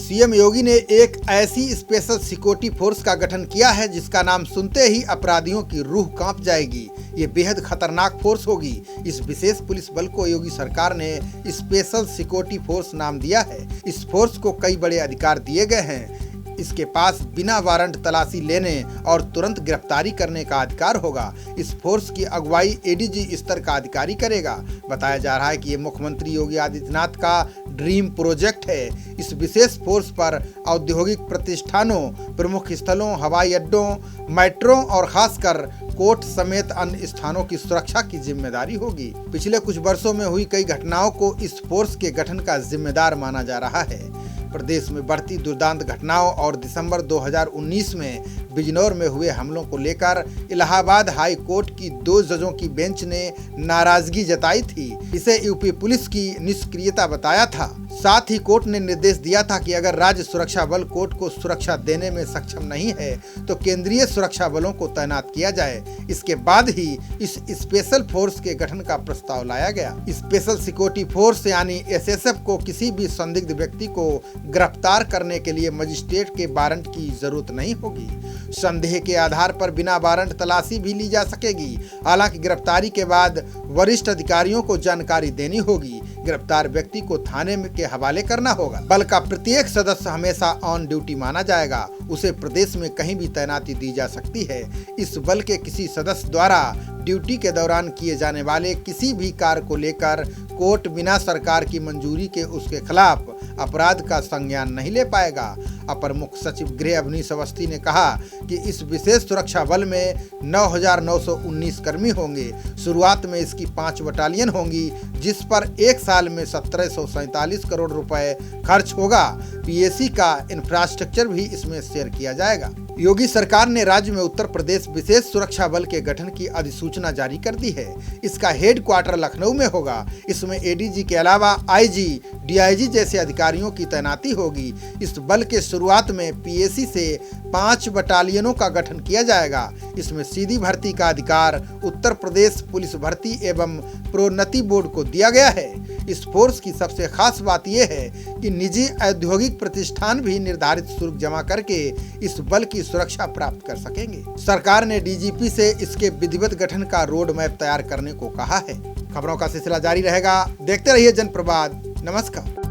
CM योगी ने एक ऐसी स्पेशल सिक्योरिटी फोर्स का गठन किया है जिसका नाम सुनते ही अपराधियों की रूह कांप जाएगी। ये बेहद खतरनाक फोर्स होगी। इस विशेष पुलिस बल को योगी सरकार ने स्पेशल सिक्योरिटी फोर्स नाम दिया है। इस फोर्स को कई बड़े अधिकार दिए गए हैं। इसके पास बिना वारंट तलाशी लेने और तुरंत गिरफ्तारी करने का अधिकार होगा। इस फोर्स की अगुवाई एडीजी स्तर का अधिकारी करेगा। बताया जा रहा है कि ये मुख्यमंत्री योगी आदित्यनाथ का ड्रीम प्रोजेक्ट है। इस विशेष फोर्स पर औद्योगिक प्रतिष्ठानों, प्रमुख स्थलों, हवाई अड्डों, मेट्रो और खासकर कोर्ट समेत अन्य स्थानों की सुरक्षा की जिम्मेदारी होगी। पिछले कुछ वर्षों में हुई कई घटनाओं को इस फोर्स के गठन का जिम्मेदार माना जा रहा है। प्रदेश में बढ़ती दुर्दांत घटनाओं और दिसंबर 2019 में बिजनौर में हुए हमलों को लेकर इलाहाबाद हाई कोर्ट की 2 जजों की बेंच ने नाराजगी जताई थी। इसे यूपी पुलिस की निष्क्रियता बताया था। साथ ही कोर्ट ने निर्देश दिया था कि अगर राज्य सुरक्षा बल कोर्ट को सुरक्षा देने में सक्षम नहीं है तो केंद्रीय सुरक्षा बलों को तैनात किया जाए। इसके बाद ही इस स्पेशल फोर्स के गठन का प्रस्ताव लाया गया। स्पेशल सिक्योरिटी फोर्स यानी एसएसएफ को किसी भी संदिग्ध व्यक्ति को गिरफ्तार करने के लिए मजिस्ट्रेट के वारंट की जरूरत नहीं होगी। संदेह के आधार पर बिना वारंट तलाशी भी ली जा सकेगी। हालांकि गिरफ्तारी के बाद वरिष्ठ अधिकारियों को जानकारी देनी होगी। गिरफ्तार व्यक्ति को थाने के हवाले करना होगा। बल का प्रत्येक सदस्य हमेशा ऑन ड्यूटी माना जाएगा। उसे प्रदेश में कहीं भी तैनाती दी जा सकती है। इस बल के किसी सदस्य द्वारा ड्यूटी के दौरान किए जाने वाले किसी भी कार्य को लेकर कोर्ट बिना सरकार की मंजूरी के उसके खिलाफ अपराध का संज्ञान नहीं ले पाएगा। अपर मुख्य सचिव गृह अवनीश अवस्थी ने कहा कि इस विशेष सुरक्षा बल में 9,919 कर्मी होंगे। शुरुआत में इसकी 5 बटालियन होंगी, जिस पर एक साल में 1747 करोड़ रुपए खर्च होगा। पीएसी का इंफ्रास्ट्रक्चर भी इसमें शेयर किया जाएगा। योगी सरकार ने राज्य में उत्तर प्रदेश विशेष सुरक्षा बल के गठन की अधिसूचना जारी कर दी है। इसका हेडक्वार्टर लखनऊ में होगा। इसमें एडीजी के अलावा आईजी, डीआईजी जैसे अधिकारियों की तैनाती होगी। इस बल के शुरुआत में पीएसी से 5 बटालियनों का गठन किया जाएगा। इसमें सीधी भर्ती का अधिकार उत्तर प्रदेश पुलिस भर्ती एवं प्रोन्नति बोर्ड को दिया गया है। इस फोर्स की सबसे खास बात यह है कि निजी औद्योगिक प्रतिष्ठान भी निर्धारित शुल्क जमा करके इस बल की सुरक्षा प्राप्त कर सकेंगे। सरकार ने डीजीपी से इसके विधिवत गठन का रोड मैप तैयार करने को कहा है। खबरों का सिलसिला जारी रहेगा। देखते रहिए जनप्रवाद। नमस्कार।